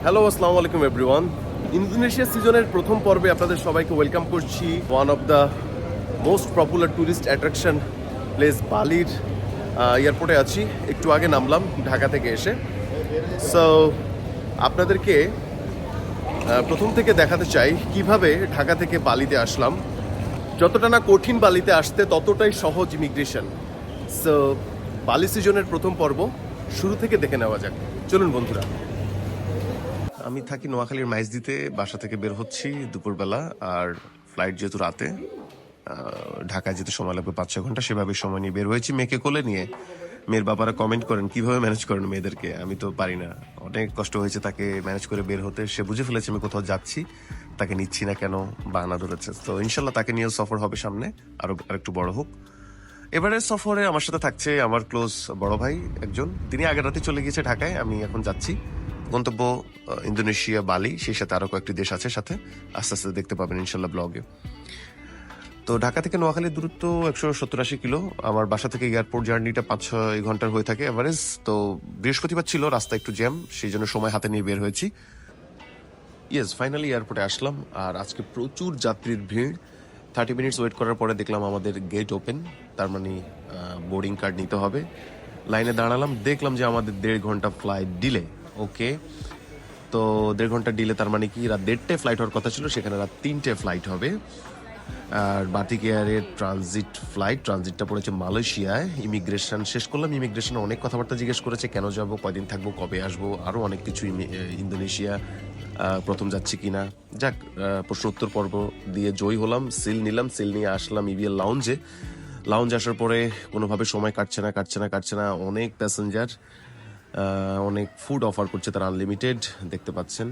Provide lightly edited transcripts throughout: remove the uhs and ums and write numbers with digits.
Hello, আসসালামু আলাইকুম everyone. Indonesia সিজনের প্রথম পর্বে আপনাদের সবাইকে ওয়েলকাম করছি one of the most popular tourist attraction place বালির এয়ারপোর্টে আছি। একটু আগে নামলাম ঢাকা থেকে এসে। সো আপনাদেরকে প্রথম থেকে দেখাতে চাই কিভাবে ঢাকা থেকে বালিতে আসলাম। যতটা না কঠিন বালিতে আসতে, ততটাই সহজ ইমিগ্রেশন। সো বালি সিজনের প্রথম পর্ব শুরু থেকে দেখে নেওয়া যাক। চলুন বন্ধুরা। আমি থাকি নোয়াখালীর মাইজদিতে, বাসা থেকে বের হচ্ছি দুপুরবেলা। আর ফ্লাইট যেহেতু রাতে, ঢাকায় যেতে সময় লাগবে 5-6 ঘন্টা, সেভাবে সময় নিয়ে বের হয়েছি মেয়েকে কোলে নিয়ে। মেয়ের বাবারা কমেন্ট করেন কিভাবে ম্যানেজ করেন মেয়েদেরকে, আমি তো পারি না। অনেক কষ্ট হয়েছে তাকে ম্যানেজ করে বের হতে। সে বুঝে ফেলেছে আমি কোথাও যাচ্ছি, তাকে নিচ্ছি না কেন, বাহানা ধরেছে। তো ইনশাল্লাহ তাকে নিয়েও সফর হবে সামনে, আরেকটু বড় হোক। এবারে সফরে আমার সাথে থাকছে আমার ক্লোজ বড় ভাই একজন, তিনি আগের রাতে চলে গিয়েছে ঢাকায়। আমি এখন যাচ্ছি, গন্তব্য ইন্দোনেশিয়া বালি, সেই সাথে আরো কয়েকটি দেশ আছে সাথে, আস্তে আস্তে দেখতে পাবেন ইনশাল্লাহ ব্লগে। তো ঢাকা থেকে নোয়াখালীর দূরত্ব 170-80 কিলো। আমার বাসা থেকে এয়ারপোর্ট জার্নিটা 5-6 ঘন্টার হয়ে থাকে এভারেজ। তো বৃহস্পতিবার ছিল, রাস্তা একটু জ্যাম, সেই জন্য সময় হাতে নিয়ে বের হয়েছি। ইয়েস, ফাইনালি এয়ারপোর্টে আসলাম। আর আজকে প্রচুর যাত্রীর ভিড়। 30 মিনিটস ওয়েট করার পরে দেখলাম আমাদের গেট ওপেন, তার মানে বোর্ডিং কার্ড নিতে হবে। লাইনে দাঁড়ালাম, দেখলাম যে আমাদের 1.5 ঘন্টা ফ্লাইট ডিলে। ওকে, তো 1.5 ঘন্টা ডিলে, তার মানে কি রাত 1:30 ফ্লাইট হওয়ার কথা ছিল, সেখানে রাত 3টে ফ্লাইট হবে। আর বাতিক এয়ারের ট্রানজিটটা পড়েছে মালয়েশিয়ায়। ইমিগ্রেশন শেষ করলাম। ইমিগ্রেশনে অনেক কথাবার্তা জিজ্ঞেস করেছে, কেন যাব, কয়দিন থাকবো, কবে আসবো, আরও অনেক কিছু। ইন্দোনেশিয়া প্রথম যাচ্ছি কিনা। যাক, প্রশ্ন উত্তর পর্ব দিয়ে জয়ী হলাম, সিল নিলাম। সিল নিয়ে আসলাম ইভিএল লাউঞ্জে আসার পরে কোনোভাবে সময় কাটছে না। অনেক প্যাসেঞ্জার, অনেক ফুড অফার করছে তারা, আনলিমিটেড। দেখতে পাচ্ছেন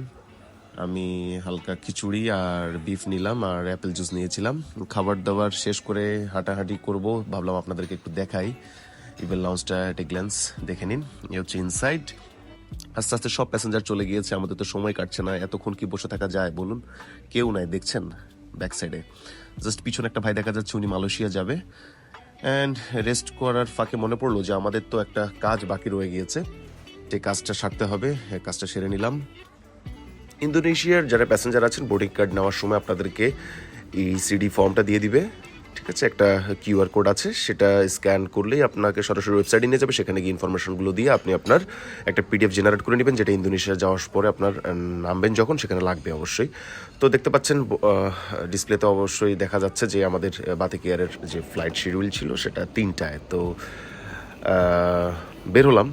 আমি হালকা খিচুড়ি আর বিফ নিলাম, আর অ্যাপেল জুস নিয়েছিলাম। খাবার দাবার শেষ করে হাঁটাহাঁটি করব, ভাবলাম আপনাদেরকে একটু দেখাই ইভেল লাউঞ্জটা এট এ গ্ল্যান্স দেখে নিন। এ হচ্ছে ইনসাইড। আস্তে আস্তে সব প্যাসেঞ্জার চলে গিয়েছে, আমাদের তো সময় কাটছে না। এতক্ষণ কি বসে থাকা যায় বলুন? কেউ নাই, দেখছেন ব্যাক সাইডে জাস্ট পিছনে একটা ভাই দেখা যাচ্ছে, উনি মালয়েশিয়া যাবে। অ্যান্ড রেস্ট করার ফাঁকে মনে পড়লো যে আমাদের তো একটা কাজ বাকি রয়ে গিয়েছে, যে কাজটা সারতে হবে। কাজটা সেরে নিলাম। ইন্দোনেশিয়ার যারা প্যাসেঞ্জার আছেন, বোর্ডিং কার্ড নেওয়ার সময় আপনাদেরকে এই সিডি ফর্মটা দিয়ে দিবে। ঠিক আছে, একটা কিউআর কোড আছে, সেটা স্ক্যান করলেই আপনাকে সরাসরি ওয়েবসাইটে নিয়ে যাবে। সেখানে গিয়ে ইনফরমেশনগুলো দিয়ে আপনি আপনার একটা পিডিএফ জেনারেট করে নেবেন, যেটা ইন্দোনেশিয়া যাওয়ার পরে আপনার নামবেন যখন, সেখানে লাগবে অবশ্যই। তো দেখতে পাচ্ছেন ডিসপ্লেতে অবশ্যই দেখা যাচ্ছে যে আমাদের বাতিক এয়ারের যে ফ্লাইট শিডিউল ছিল সেটা 3টায়। তো বের হলাম।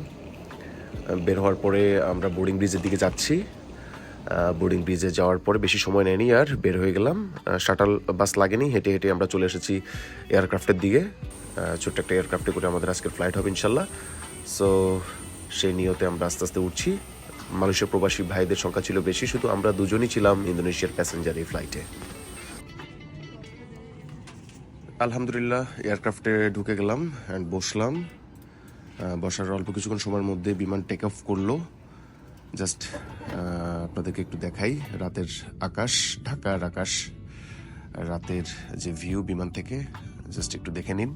বের হওয়ার পরে আমরা বোর্ডিং ব্রিজের দিকে যাচ্ছি। বোর্ডিং ব্রিজে যাওয়ার পরে বেশি সময় নেয়নি, আর বের হয়ে গেলাম। শাটাল বাস লাগেনি, হেঁটে হেঁটে আমরা চলে এসেছি এয়ারক্রাফটের দিকে। ছোট্ট একটা এয়ারক্রাফটে করে আমাদের আজকের ফ্লাইট হবে ইনশাল্লাহ। সো সেই নিয়তে আমরা আস্তে আস্তে উঠছি। মালয়েশিয়ার প্রবাসী ভাইদের সংখ্যা ছিল বেশি, শুধু আমরা দুজনই ছিলাম ইন্দোনেশিয়ার প্যাসেঞ্জার এই ফ্লাইটে। আলহামদুলিল্লাহ এয়ারক্রাফটে ঢুকে গেলাম অ্যান্ড বসলাম। বসার অল্প কিছুক্ষণ সময়ের মধ্যে বিমান টেক অফ করলো। জাস্ট আপনাদেরকে একটু দেখাই রাতের আকাশ, ঢাকার আকাশ, রাতের যে ভিউ বিমান থেকে, জাস্ট একটু দেখে নিন।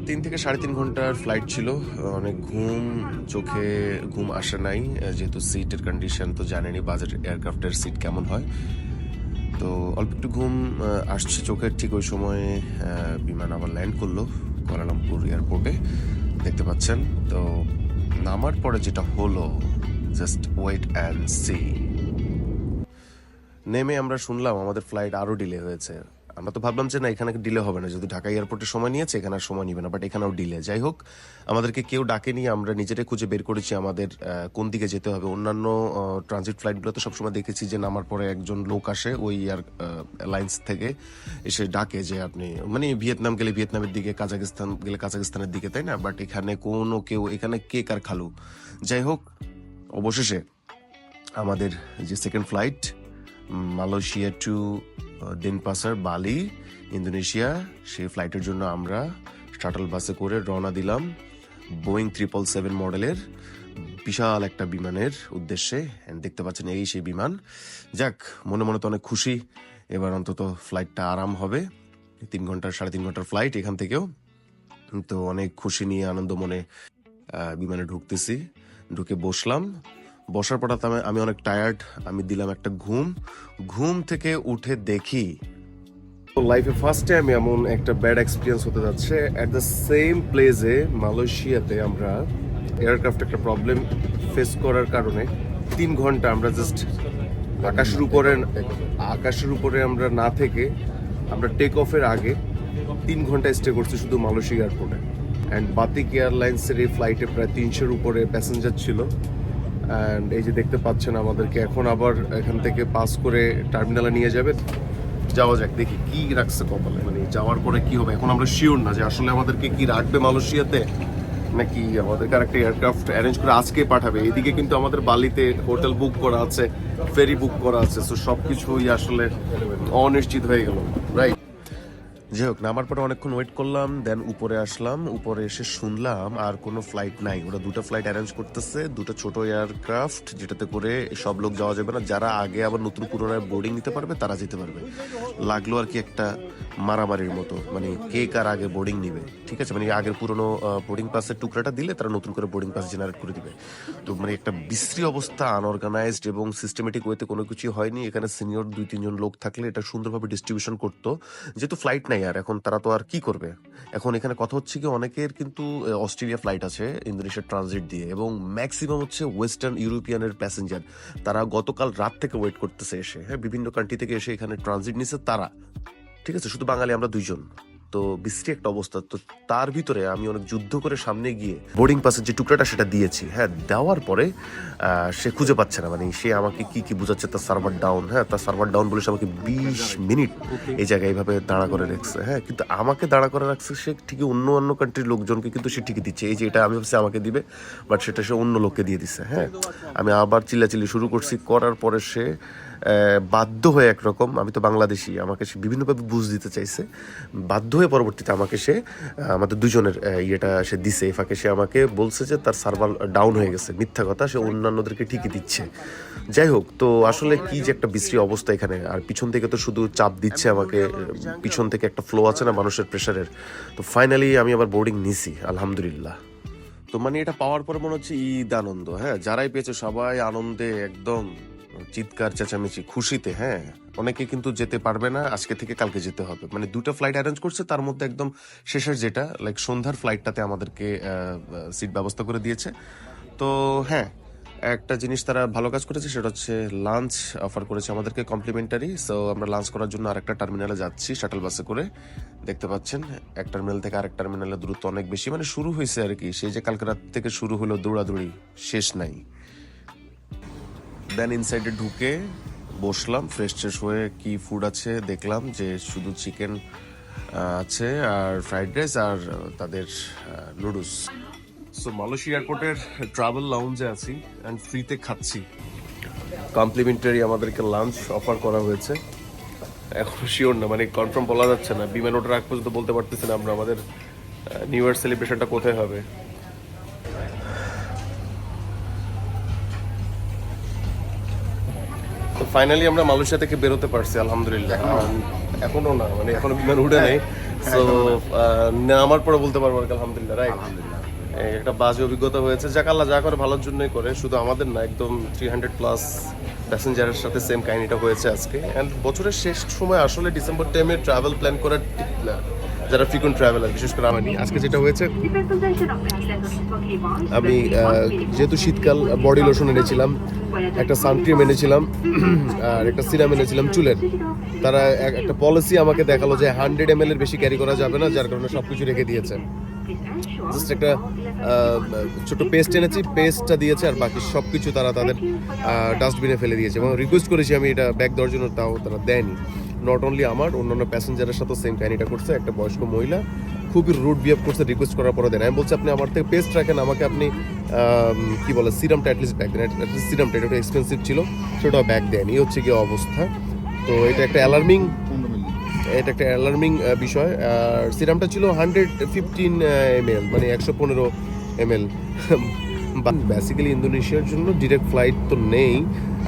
3 থেকে 3.5 ঘন্টার ফ্লাইট ছিল। অনেক ঘুম, চোখে ঘুম আসে নাই, যেহেতু সিটের কন্ডিশন তো জানেনই, বাজেট এয়ারক্রাফটের সিট কেমন হয়। তো অল্প একটু ঘুম আসছে চোখের। ঠিক ওই সময়ে বিমান আবার ল্যান্ড করলো কুয়ালালামপুর এয়ারপোর্টে, দেখতে পাচ্ছেন। তো নামার পরে যেটা হলো, জাস্ট ওয়েট অ্যান্ড সি। নেমে আমরা শুনলাম আমাদের ফ্লাইট আরও ডিলে হয়েছে। আমরা তো ভাবলাম যে না, এখানে ডিলে হবে না, যদি ঢাকা এয়ারপোর্টে সময় নিয়েছে এখানে আর সময় নিবে না, বাট এখানেও ডিলে। যাই হোক, আমাদেরকে কেউ ডাকেনি, আমরা নিজেরাই খুঁজে বের করেছি আমাদের কোন দিকে যেতে হবে। অন্যান্য ট্রানজিট ফ্লাইটগুলোতে সবসময় দেখেছি যে নামার পরে একজন লোক আসে ওই এয়ারলাইন্স থেকে, এসে ডাকে যে আপনি, মানে ভিয়েতনাম গেলে ভিয়েতনামের দিকে, কাজাকিস্তান গেলে কাজাকিস্তানের দিকে, তাই না? বাট এখানে কোনো কেউ, এখানে কে কার খালু। যাই হোক, অবশেষে আমাদের যে second flight Malaysia to Denpasar Bali Indonesia, সেই ফ্লাইটের জন্য আমরা শাটল বাসে করে রওনা দিলাম বোয়িং 777 মডেলের বিশাল একটা বিমানের উদ্দেশ্যে। দেখতে পাচ্ছেন এই সেই বিমান। যাক, মনে মনে তো অনেক খুশি, এবার অন্তত ফ্লাইটটা আরাম হবে। 3-3.5 ঘন্টার ফ্লাইট এখান থেকেও। তো অনেক খুশি নিয়ে, আনন্দ মনে বিমানে ঢুকতেছি। ঢুকে বসলাম। বসার পর আমি অনেক টায়ার্ড, আমি দিলাম একটা ঘুম থেকে উঠে দেখি লাইফে ফার্স্ট টাইম এমন একটা ব্যাড এক্সপিরিয়েন্স হতে যাচ্ছে। অ্যাট দ্য সেম প্লেসে মালয়েশিয়াতে আমরা এয়ারক্রাফট একটা প্রবলেম ফেস করার কারণে 3 ঘন্টা আমরা জাস্ট আকাশের উপরে আমরা না থেকে আমরা টেক অফের আগে 3 ঘন্টা স্টে করছি শুধু মালয়েশিয়া এয়ারপোর্টে। অ্যান্ড বাতিক এয়ারলাইন্সের এই ফ্লাইটে প্রায় 300-র উপরে প্যাসেঞ্জার ছিল। অ্যান্ড এই যে দেখতে পাচ্ছেন আমাদেরকে এখন আবার এখান থেকে পাস করে টার্মিনালে নিয়ে যাবে। যাওয়া যাক, দেখি কি রাখছে কপালে, মানে যাওয়ার পরে কি হবে। এখন আমরা শিওর না যে আসলে আমাদেরকে কি রাখবে মালয়েশিয়াতে, নাকি আমাদেরকে আরেকটা এয়ারক্রাফট অ্যারেঞ্জ করে আজকে পাঠাবে। এদিকে কিন্তু আমাদের বালিতে হোটেল বুক করা আছে, ফেরি বুক করা আছে, সো সব কিছুই আসলে অনিশ্চিত হয়ে গেল, রাইট? যাই হোক, নামার পরে অনেকক্ষণ ওয়েট করলাম, দেন উপরে আসলাম। উপরে এসে শুনলাম আর কোনো ফ্লাইট নাই, ওরা 2টা ফ্লাইট অ্যারেঞ্জ করতেছে, 2টা ছোট এয়ারক্রাফট, যেটাতে করে সব লোক যাওয়া যাবে না। যারা আগে আবার নতুন পুনরায় বোর্ডিং নিতে পারবে তারা যেতে পারবে। লাগলো আর কি একটা মারামারির মতো, মানে কে কার আগে বোর্ডিং নিবে, ঠিক আছে? মানে আগের পুরনো বোর্ডিং পাসের টুকরাটা দিলে তারা নতুন করে বোর্ডিং পাস জেনারেট করে দিবে। তো মানে একটা বিশ্রী অবস্থা, আনঅর্গানাইজড এবং সিস্টেমেটিক ওয়েতে কোনো কিছু হয়নি। এখানে সিনিয়র 2-3 জন লোক থাকলে এটা সুন্দরভাবে ডিস্ট্রিবিউশন করতো, যেহেতু ফ্লাইট নাই আর এখন তারা তো আর কি করবে। এখন এখানে কথা হচ্ছে কি, অনেকের কিন্তু অস্ট্রেলিয়া ফ্লাইট আছে ইন্দোনেশিয়ার ট্রানজিট দিয়ে, এবং ম্যাক্সিমাম হচ্ছে ওয়েস্টার্ন ইউরোপিয়ানের প্যাসেঞ্জার। তারা গতকাল রাত থেকে ওয়েট করতেছে এসে, হ্যাঁ, বিভিন্ন কান্ট্রি থেকে এসে এখানে ট্রানজিট নিছে তারা, ঠিক আছে? শুধু বাঙালি আমরা 2 জন। তো বিশ্রী একটা অবস্থা। তো তার ভিতরে আমি অনেক যুদ্ধ করে সামনে গিয়ে বোর্ডিং পাসের যে টুকরাটা সেটা দিয়েছি, হ্যাঁ। দেওয়ার পরে সে খুঁজে পাচ্ছে না, মানে সে আমাকে কি বুঝাচ্ছে, তার সার্ভার ডাউন, হ্যাঁ, তার সার্ভার ডাউন বলে সে আমাকে 20 মিনিট এই জায়গায় এইভাবে দাঁড়া করে রাখছে, হ্যাঁ। কিন্তু আমাকে দাঁড়া করে রাখছে সে ঠিকই অন্য কান্ট্রির লোকজনকে কিন্তু সে ঠিকই দিচ্ছে। এই যে এটা আমি ভাবছি আমাকে দিবে, বাট সেটা সে অন্য লোককে দিয়ে দিচ্ছে, হ্যাঁ। আমি আবার চিল্লাচিল্লি শুরু করছি, করার পরে সে বাধ্য হয়ে একরকম, আমি তো বাংলাদেশি, আমাকে সে বিভিন্নভাবে বুঝ দিতে চাইছে। বাধ্য হয়ে পরবর্তীতে আমাকে সে আমাদের 2 জনের ইয়েটা সে দিছে। এই ফাঁকে সে আমাকে বলছে যে তার সার্ভার ডাউন হয়ে গেছে। মিথ্যা কথা, সে অন্যান্যদেরকে ঠিকই দিচ্ছে। যাই হোক, তো আসলে কি যে একটা বিশ্রী অবস্থা এখানে। আর পিছন থেকে তো শুধু চাপ দিচ্ছে আমাকে, পিছন থেকে একটা ফ্লো আছে না মানুষের প্রেশারের। তো ফাইনালি আমি আবার বোর্ডিং নিছি, আলহামদুলিল্লাহ। তো মানে এটা পাওয়ার পরে মনে হচ্ছে ঈদ আনন্দ, হ্যাঁ। যারাই পেয়েছে সবাই আনন্দে একদম চিৎকার চেঁচামেচি খুশিতে, হ্যাঁ। অনেকে কিন্তু যেতে পারবে না, আজকে থেকে কালকে যেতে হবে। মানে 2টা ফ্লাইট অ্যারেঞ্জ করছে, তার মধ্যে একদম শেষের যেটা লাইক সন্ধ্যার ফ্লাইটটাতে আমাদেরকে সিট ব্যবস্থা করে দিয়েছে। তো হ্যাঁ, একটা জিনিস তারা ভালো কাজ করেছে, সেটা হচ্ছে লাঞ্চ অফার করেছে আমাদেরকে কমপ্লিমেন্টারি। সো আমরা লাঞ্চ করার জন্য আরেকটা টার্মিনালে যাচ্ছি শাটল বাসে করে। দেখতে পাচ্ছেন এক টার্মিনাল থেকে আরেক টার্মিনালে দূরত্ব অনেক বেশি, মানে শুরু হয়েছে আর কি, সেই যে কালকে রাত থেকে শুরু হলো দৌড়াদৌড়ি, শেষ নাই। দেন ইনসাইডে ঢুকে বসলাম, ফ্রেশ হয়ে কি ফুড আছে দেখলাম, যে শুধু চিকেন আছে আর ফ্রাইড রাইস আর তাদের নুডলস। সো মালয়েশিয়া এয়ারপোর্টের ট্রাভেল লাউঞ্জে আছি অ্যান্ড ফ্রিতে খাচ্ছি। কমপ্লিমেন্টারি আমাদেরকে লাঞ্চ অফার করা হয়েছে। এখন শিওর না, মানে কনফার্ম বলা যাচ্ছে না, বিমান ওঠার আগ পর্যন্ত বলতে পারতেছি না আমরা আমাদের নিউ ইয়ার সেলিব্রেশনটা কোথায় হবে। তো ফাইনালি আমরা মালয়েশিয়া থেকে বেরোতে পারছি, আলহামদুলিল্লাহ। এখনো না, মানে এখনো বিমান উঠে নেই। সো নামার পরে বলতে পারবো আলহামদুলিল্লাহ, রাইট? একটা বাজে অভিজ্ঞতা হয়েছে, যাক আল্লাহ যা করে ভালোর জন্যই করে, শুধু আমাদের না, একদম 300+ প্যাসেঞ্জারের সাথে সেম কাহিনীটা হয়েছে আজকে। অ্যান্ড বছরের শেষ সময় আসলে ডিসেম্বর টাইমে ট্রাভেল প্ল্যান করার ঠিক না, যারা ফ্রিকোয়েন্ট ট্রাভেলার, বিশেষ করে আমি। আজকে যেটা হয়েছে, আমি যেহেতু শীতকাল, বডি লোশন এনেছিলাম, একটা সানক্রিম এনেছিলাম, আর একটা সিরাম এনেছিলাম চুলের। তারা একটা পলিসি আমাকে দেখালো যে 100 ml এর বেশি ক্যারি করা যাবে না, যার কারণে সবকিছু রেখে দিয়েছে। জাস্ট একটা ছোট পেস্ট এনেছি, পেস্টটা দিয়েছে, আর বাকি সব কিছু তারা তাদের ডাস্টবিনে ফেলে দিয়েছে। এবং রিকোয়েস্ট করেছি আমি এটা ব্যাগ দেওয়ার জন্য, তাও তারা দেয়নি। নট অনলি আমার, অন্যান্য প্যাসেঞ্জারের সাথে সেম কাহিনীটা করছে। একটা বয়স্ক মহিলা খুবই রুড বিহেভ করছে, রিকোয়েস্ট করার পরে দেন। আমি বলছি আপনি আমার থেকে পেস্ট রাখেন, আমাকে আপনি কি বলে সিরামটা অ্যাটলিস্ট ব্যাগ দেন। অ্যাটলিস্ট সিরামটা এটা একটু এক্সপেন্সিভ ছিল, সেটাও ব্যাগ দেয়নি। এই হচ্ছে কি অবস্থা। তো এটা একটা অ্যালার্মিং বিষয়। আর সিরামটা ছিল 115 ml, মানে 115 ml। বেসিক্যালি ইন্দোনেশিয়ার জন্য ডিরেক্ট ফ্লাইট তো নেই।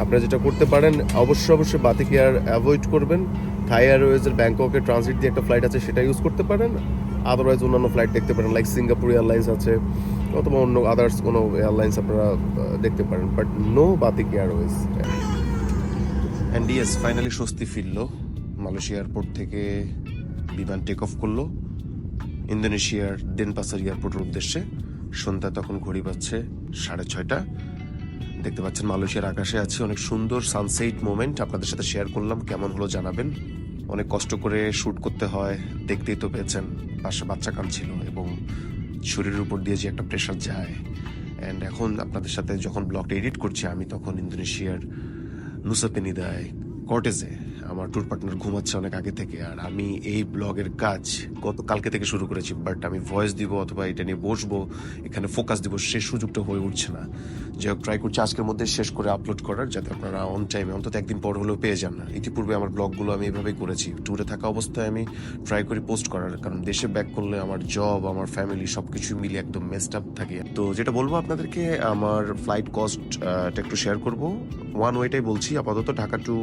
আপনারা যেটা করতে পারেন, অবশ্যই বাতিক এয়ার অ্যাভয়েড করবেন। থাই এয়ারওয়েজের ব্যাংককের ট্রানজিট দিয়ে একটা ফ্লাইট আছে, সেটা ইউজ করতে পারেন। আদারওয়াইজ অন্যান্য ফ্লাইট দেখতে পারেন, লাইক সিঙ্গাপুর এয়ারলাইন্স আছে অথবা অন্য আদার্স কোনো এয়ারলাইন্স আপনারা দেখতে পারেন, বাট নো বাতিক এয়ারওয়েজ। অ্যান্ড ইয়েস, ফাইনালি স্বস্তি ফিরল। মালয়েশিয়া এয়ারপোর্ট থেকে বিমান টেক অফ করলো ইন্দোনেশিয়ার ডেনপাসার এয়ারপোর্টের উদ্দেশ্যে। সন্ধ্যা তখন ঘড়ি বাজছে 6:30। দেখতে পাচ্ছেন মালয়েশিয়ার আকাশে আছে অনেক সুন্দর সানসেট মোমেন্ট, আপনাদের সাথে শেয়ার করলাম, কেমন হলো জানাবেন। অনেক কষ্ট করে শ্যুট করতে হয়, দেখতেই তো পেয়েছেন, পাশে বাচ্চা কাঁদছিল এবং শরীরের উপর দিয়ে যে একটা প্রেশার যায়। অ্যান্ড এখন আপনাদের সাথে যখন ব্লগটা এডিট করছি আমি, তখন ইন্দোনেশিয়ার নুসা পেনিদায় কর্টেজে আমার ট্যুর পার্টনার ঘুমাচ্ছে অনেক আগে থেকে, আর আমি এই ব্লগের কাজ কালকে থেকে শুরু করেছি, বাট আমি ভয়েস দিব অথবা এটা নিয়ে বসবো, এখানে ফোকাস দিব, সে সুযোগটা হয়ে উঠছে না। যাই হোক, ট্রাই করছি আজকের মধ্যে শেষ করে আপলোড করার, যাতে আপনারা অন টাইমে অন্তত একদিন পর হলেও পেয়ে যান। ইতিপূর্বে আমার ব্লগগুলো আমি এভাবেই করেছি, ট্যুরে থাকা অবস্থায় আমি ট্রাই করি পোস্ট করার, কারণ দেশে ব্যাক করলে আমার জব, আমার ফ্যামিলি সব কিছু মিলে একদম মেসড আপ থাকে। তো যেটা বলবো আপনাদেরকে, আমার ফ্লাইট কস্টটা একটু শেয়ার করবো। ওয়ান ওয়েটাই বলছি আপাতত, ঢাকা টু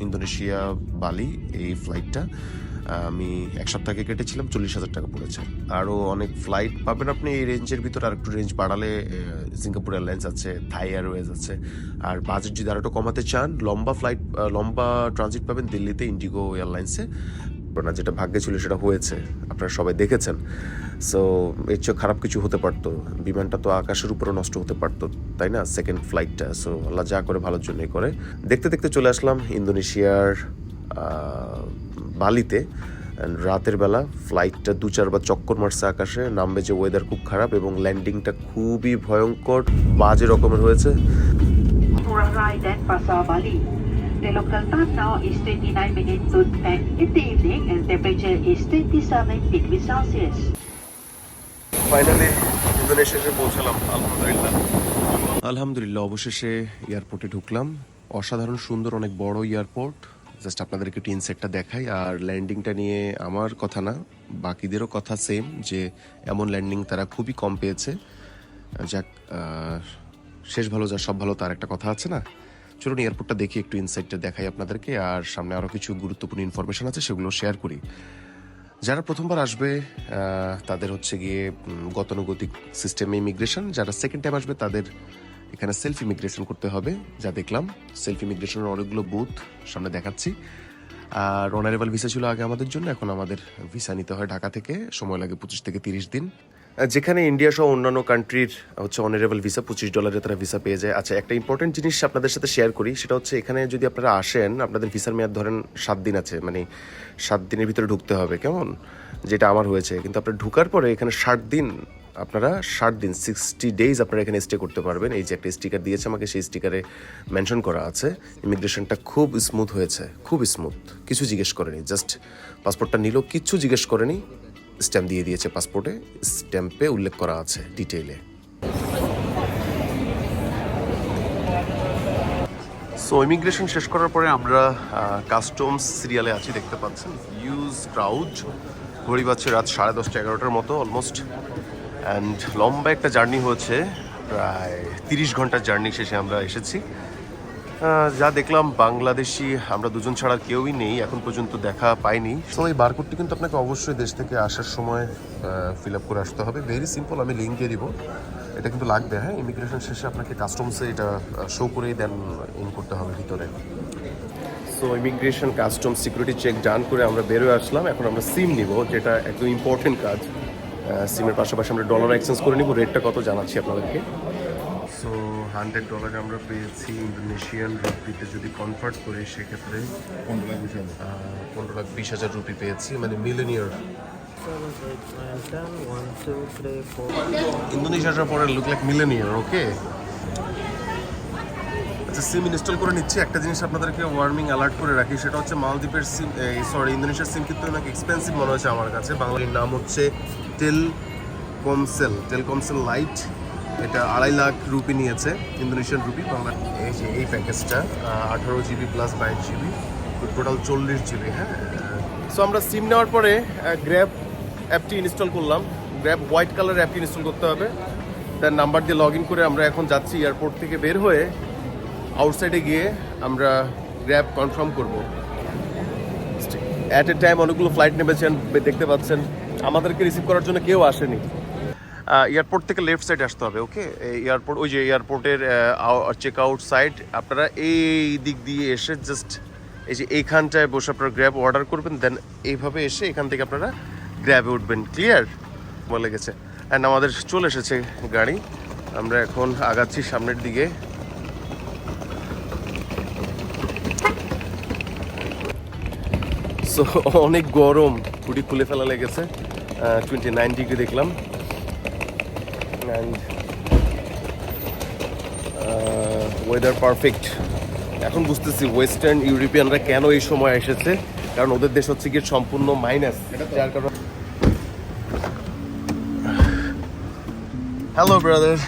ইন্দোনেশিয়া বালি, এই ফ্লাইটটা আমি এক সপ্তাহ আগে কেটেছিলাম, 40,000 টাকা পড়েছে। আরও অনেক ফ্লাইট পাবেন আপনি এই রেঞ্জের ভিতরে, আর একটু রেঞ্জ বাড়ালে সিঙ্গাপুর এয়ারলাইন্স আছে, থাই এয়ারওয়েজ আছে। আর বাজেট যদি আরও একটু কমাতে চান, লম্বা ট্রানজিট পাবেন দিল্লিতে ইন্ডিগো এয়ারলাইন্সে, না যেটা ভাগ্যে ছিল সেটা হয়েছে, আপনারা সবাই দেখেছেন। সো এর চেয়ে খারাপ কিছু হতে পারতো, বিমানটা তো আকাশের উপরে নষ্ট হতে পারতো, তাই না, সেকেন্ড ফ্লাইটটা। সো আল্লাহ যা করে ভালোর জন্যই করে। দেখতে দেখতে চলে আসলাম ইন্দোনেশিয়ার বালিতে। রাতের বেলা ফ্লাইটটা 2-4 বার চক্কর মারছে আকাশে, নামবে যে ওয়েদার খুব খারাপ এবং ল্যান্ডিংটা খুবই ভয়ঙ্কর বাজে রকমের হয়েছে। The local time now is 29 minutes to 10 in the evening and temperature is 27 degrees Celsius. Finally ইন্দোনেশিয়াতে পৌঁছালাম, আলহামদুলিল্লাহ অবশেষে এয়ারপোর্টে ঢুকলাম। অসাধারণ সুন্দর, অনেক বড় এয়ারপোর্ট। জাস্ট আপনাদেরকে একটু ইনসাইটটা দেখাই। আর ল্যান্ডিংটা নিয়ে আমার কথা না, বাকিদেরও কথা সেম, যে এমন ল্যান্ডিং তারা খুবই কম পেয়েছে। যাক, শেষ ভালো যা সব ভালো, তার একটা কথা আছে না। চলুন এয়ারপোর্টটা দেখি, একটু ইনসাইটটা দেখাই আপনাদেরকে, আর সামনে আরও কিছু গুরুত্বপূর্ণ ইনফরমেশন আছে, সেগুলো শেয়ার করি। যারা প্রথমবার আসবে তাদের হচ্ছে গিয়ে গতানুগতিক সিস্টেমে ইমিগ্রেশন, যারা সেকেন্ড টাইম আসবে তাদের এখানে সেলফ ইমিগ্রেশন করতে হবে। যা দেখলাম, সেলফ ইমিগ্রেশনের অনেকগুলো বুথ সামনে দেখাচ্ছি। আর অনারেবল ভিসা ছিল আগে আমাদের জন্য, এখন আমাদের ভিসা নিতে হয় ঢাকা থেকে, সময় লাগে 25 থেকে 30 দিন। যেখানে ইন্ডিয়া সহ অন্যান্য কান্ট্রির হচ্ছে অনারেবল ভিসা $25 তারা ভিসা পেয়ে যায়। আচ্ছা, একটা ইম্পর্টেন্ট জিনিস আপনাদের সাথে শেয়ার করি, সেটা হচ্ছে এখানে যদি আপনারা আসেন, আপনাদের ভিসার মেয়াদ ধরেন 7 দিন আছে, মানে 7 দিনের ভিতরে ঢুকতে হবে, কেমন, যেটা আমার হয়েছে। কিন্তু আপনার ঢুকার পরে এখানে 60 দিন 60 ডেজ আপনারা এখানে স্টে করতে পারবেন। এই যে একটা স্টিকার দিয়েছে আমাকে, সেই স্টিকারে মেনশন করা আছে। ইমিগ্রেশনটা খুব স্মুথ হয়েছে, খুব স্মুথ, কিছু জিজ্ঞেস করেনি, জাস্ট পাসপোর্টটা নিল, কিচ্ছু জিজ্ঞেস করেনি, স্ট্যাম্প দিয়ে দিয়েছে পাসপোর্টে, স্ট্যাম্পে উল্লেখ করা আছে ডিটেইলে। সো ইমিগ্রেশন শেষ করার পরে আমরা কাস্টমস সিরিয়ালে আছি, দেখতে পাচ্ছেন হিউজ ক্রাউড। ঘড়ি বাজছে রাত 10:30-11টার মতো অলমোস্ট। অ্যান্ড লম্বা একটা জার্নি হয়েছে, প্রায় 30 ঘন্টার জার্নি শেষে আমরা এসেছি। যা দেখলাম, বাংলাদেশি আমরা দুজন ছাড়া কেউই নেই, এখন পর্যন্ত দেখা পাইনি। তো এই বারকোডটি কিন্তু আপনাকে অবশ্যই দেশ থেকে আসার সময় ফিল আপ করে আসতে হবে, ভেরি সিম্পল, আমি লিঙ্ক দিয়ে দিব। এটা কিন্তু লাগবে, হ্যাঁ, ইমিগ্রেশন শেষে আপনাকে কাস্টমসে এটা শো করেই দেন ইন করতে হবে ভিতরে। So immigration, customs, security check done করে আমরা বেরোয় আসলাম। এখন আমরা সিম নিব, যেটা একদম ইম্পর্টেন্ট কাজ। সিমের পাশাপাশি আমরা ডলার এক্সচেঞ্জ করে নিব। রেটটা কত জানাচ্ছি আপনাদেরকে। সো $100 আমরা পেয়েছি ইন্দোনেশিয়ান রুপিতে, যদি কনভার্ট করি সেক্ষেত্রে 15,20,000 রুপি পেয়েছি, মানে মিলেনিয়ার। ইন্দোনেশিয়ার পরে লুক লাইক মিলেনিয়ার। ওকে, আচ্ছা, সিম ইনস্টল করে নিচ্ছি। একটা জিনিস আপনাদেরকে ওয়ার্মিং অ্যালার্ট করে রাখি, সেটা হচ্ছে মালদ্বীপের সিম, ইন্দোনেশিয়ার সিম কিন্তু অনেক এক্সপেন্সিভ মনে হয়েছে আমার কাছে। বাংলার নাম হচ্ছে টেলকমসেল লাইট। এটা 2.5 লাখ রুপি নিয়েছে, ইন্দোনেশিয়ান রুপি। বাংলা এই যে এই প্যাকেজটা 18 GB plus 22 GB, total 40 GB। হ্যাঁ, সো আমরা সিম নেওয়ার পরে গ্র্যাব অ্যাপটি ইনস্টল করলাম। গ্র্যাব হোয়াইট কালার অ্যাপটি ইনস্টল করতে হবে, তার নাম্বার দিয়ে লগ ইন করে আমরা এখন যাচ্ছি এয়ারপোর্ট থেকে বের হয়ে আউটসাইডে গিয়ে আমরা গ্র্যাব কনফার্ম করব। অ্যাট এ টাইম অনেকগুলো ফ্লাইট নেমেছেন, দেখতে পাচ্ছেন আমাদেরকে রিসিভ করার জন্য কেউ আসেনি। এয়ারপোর্ট থেকে লেফট সাইডে আসতে হবে, ওকে? এয়ারপোর্ট, ওই যে এয়ারপোর্টের চেক আউট সাইড, আপনারা এই দিক দিয়ে এসে জাস্ট এই যে এইখানটায় বসে আপনারা গ্র্যাব অর্ডার করবেন, দেন এইভাবে এসে এখান থেকে আপনারা গ্র্যাবে উঠবেন। ক্লিয়ার? বলে গেছে। অ্যান্ড আমাদের চলে এসেছে গাড়ি, আমরা এখন আগাচ্ছি সামনের দিকে। সো অনেক গরম, হুডি খুলে ফেলা লেগেছে। 29 ডিগ্রি দেখলাম। And weather perfect. এখন বুঝতেছি ওয়েস্টার্ন ইউরোপিয়ানরা কেন এই সময় এসেছে, কারণ ওদের দেশ হচ্ছে গিয়ে সম্পূর্ণ মাইনাস, যার কারণ। হ্যালো ব্রাদার,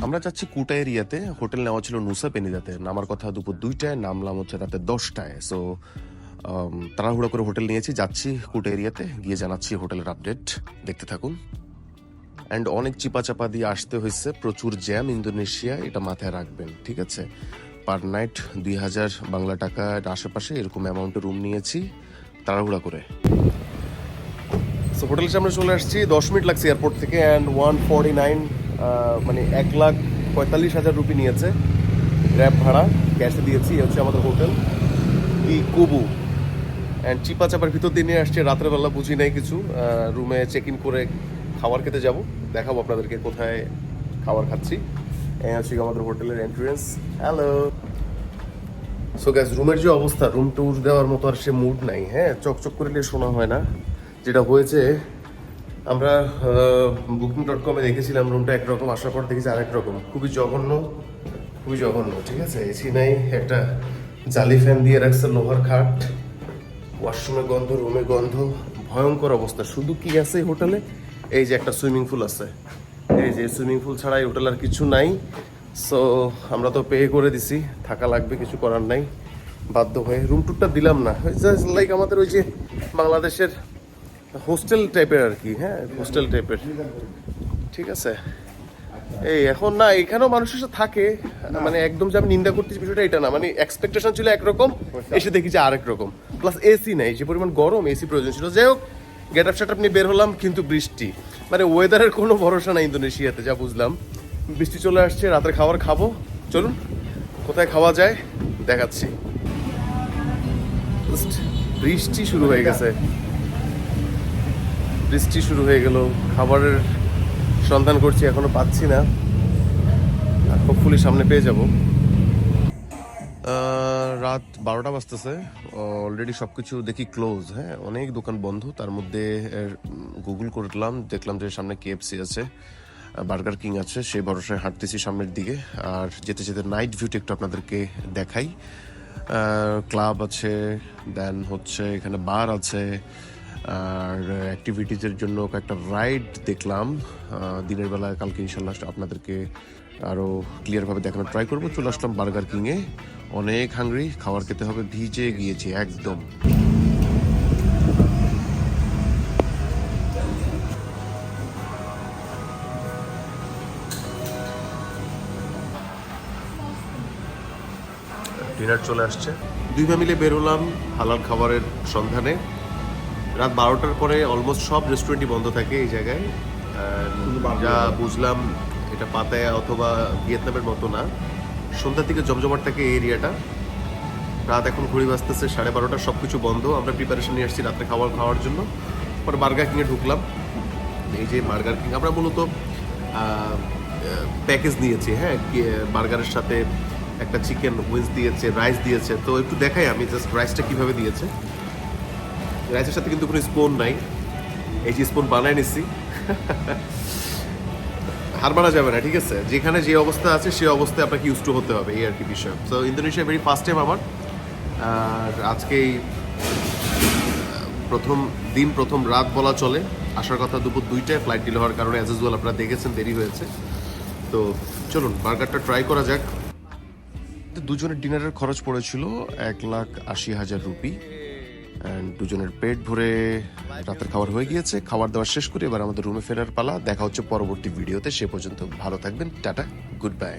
আমরা যাচ্ছি কুটা এরিয়াতে। হোটেল নেওয়া ছিল নুসা পেনিদাতে, নামার কথা দুপুর 2টায়, নামলাম হচ্ছে রাতে 10টায়। সো তাড়াহুড়ো করে হোটেল নিয়েছি, যাচ্ছি কুটা এরিয়াতে, গিয়ে জানাচ্ছি হোটেলের আপডেট। দেখতে থাকুন। অ্যান্ড অনেক চিপা চাপা দিয়ে আসতে হয়েছে, প্রচুর জ্যাম ইন্দোনেশিয়া, এটা মাথায় রাখবেন, ঠিক আছে? পার নাইট 2000 বাংলা টাকার আশেপাশে এরকম অ্যামাউন্টের রুম নিয়েছি তাড়াহুড়া করে। সো হোটেলের সামনে চলে আসছি, 10 মিনিট লাগছে এয়ারপোর্ট থেকে। অ্যান্ড 149 মানে 1,45,000 রুপি নিয়েছে গ্র্যাব ভাড়া, ক্যাশে দিয়েছি। হচ্ছে আমাদের হোটেল ই কুবু। অ্যান্ড চিপা চাপার ভিতর দিয়ে নিয়ে আসছে, রাত্রেবেলা বুঝি নাই কিছু। রুমে চেক ইন করে খাবার খেতে যাব, দেখাবো আপনাদেরকে কোথায় খাবার খাচ্ছি। এই হচ্ছে আমাদের হোটেলের এন্ট্রেন্স। হ্যালো। সো গ্যাস, রুমের যে অবস্থা, রুম ট্যুর দেওয়ার মতো আর সে মুড নাই। হ্যাঁ, চকচক করে নিয়ে শোনা হয় না। যেটা হয়েছে, আমরা booking.com-এ দেখেছিলাম রুমটা একরকম, আসার পর দেখেছি আরেক রকম। খুবই জঘন্য, খুবই জঘন্য, ঠিক আছে? এসি নাই, একটা জালি ফ্যান দিয়ে রাখছে, লোহার খাট, ওয়াশরুমে গন্ধ, রুমে গন্ধ, ভয়ঙ্কর অবস্থা। শুধু কি আছে এই হোটেলে? এই যে একটা সুইমিং পুল আছে, এই যে সুইমিং পুল ছাড়া এই হোটেল আর কিছু নাই। সো আমরা তো পে করে দিছি, থাকা লাগবে, কিছু করার নাই, বাধ্য হয়ে। রুম টুরটা দিলাম না, জাস্ট লাইক আমাদের ওই যে বাংলাদেশের হোস্টেল টাইপের আর কি। হ্যাঁ, হোস্টেল টাইপের, ঠিক আছে? এই এখন না, এখানেও মানুষ এসে থাকে, মানে একদম যে আমি নিন্দা করতেছি বিষয়টা এটা না, মানে এক্সপেকটেশন ছিল একরকম, এসে দেখি যে আরেক রকম। প্লাস এসি নাই, যে পরিমাণ গরম, এসি প্রয়োজন ছিল। যাই হোক, গেট আপ সেট আপ নিয়ে বের হলাম, কিন্তু বৃষ্টি, মানে ওয়েদারের কোনো ভরসা নাই ইন্দোনেশিয়াতে, যা বুঝলাম। বৃষ্টি চলে আসছে, রাতের খাবার খাবো। চলুন কোথায় খাওয়া যায় দেখাচ্ছি। বৃষ্টি শুরু হয়ে গেছে, বৃষ্টি শুরু হয়ে গেল। খাবারের সন্ধান করছি, এখনো পাচ্ছি না, হোপফুলি সামনে পেয়ে যাব। রাত 12টা বাজতেছে, অলরেডি সবকিছু দেখি ক্লোজ। হ্যাঁ, অনেক দোকান বন্ধ। তার মধ্যে গুগল করলাম, দেখলাম যে সামনে KFC আছে, বার্গার কিং আছে, সেই ভরসায় হাঁটতেছি সামনের দিকে। আর যেতে যেতে নাইট ভিউটা একটু আপনাদেরকে দেখাই। ক্লাব আছে, দেন হচ্ছে এখানে বার আছে, আর অ্যাক্টিভিটিজের জন্য কয়েকটা রাইড দেখলাম দিনের বেলা। কালকে ইনশাল্লাহ আপনাদেরকে আরও ক্লিয়ারভাবে দেখানোর ট্রাই করবো। চলে আসলাম বার্গার কিংয়ে, অনেক হাংরি, খাবার খেতে হবে, ভিজে গিয়েছি একদম। ডিনার চলে আসছে, দুই ফ্যামিলি বের হলাম হালাল খাবারের সন্ধানে। রাত 12টার পরে অলমোস্ট সব রেস্টুরেন্টই বন্ধ থাকে এই জায়গায়। যা বুঝলাম, এটা পাতায়া অথবা ভিয়েতনামের মতো না, সন্ধ্যার দিকে জমজমাট থাকে এই এরিয়াটা। রাত এখন ঘড়ি বাজতেছে 12:30, সব কিছু বন্ধ। আমরা প্রিপারেশন নিয়ে আসছি রাত্রে খাওয়ার জন্য। পরে বার্গার কিংয়ে ঢুকলাম। এই যে বার্গার কিং, আমরা মূলত প্যাকেজ নিয়েছি। হ্যাঁ, বার্গারের সাথে একটা চিকেন উইংস দিয়েছে, রাইস দিয়েছে। তো একটু দেখাই আমি জাস্ট রাইসটা কীভাবে দিয়েছে। রাইসের সাথে কিন্তু কোনো স্পুন নাই, এই যে স্পুন বানায় নিচ্ছি। হার মানা যাবে না, ঠিক আছে? যেখানে যে অবস্থা আছে সেই অবস্থায় আপনাকে ইউজ টু হতে হবে, এই আর কি বিষয়। তো ইন্দোনেশিয়া ভেরি ফার্স্ট টাইম আমার। আর আজকেই প্রথম রাত বলা চলে। আসার কথা দুপুর 2টায়, ফ্লাইট ডিলে হওয়ার কারণে অ্যাজ ইউজুয়াল আপনারা দেখেছেন দেরি হয়েছে। তো চলুন বার্গারটা ট্রাই করা যাক। দুজনের ডিনারের খরচ পড়েছিল 1,80,000 রুপি। অ্যান্ড দুজনের পেট ভরে রাতের খাবার হয়ে গিয়েছে। খাবার দাবার শেষ করে এবার আমাদের রুমে ফেরার পালা। দেখা হচ্ছে পরবর্তী ভিডিওতে, সে পর্যন্ত ভালো থাকবেন, টাটা, গুড বাই।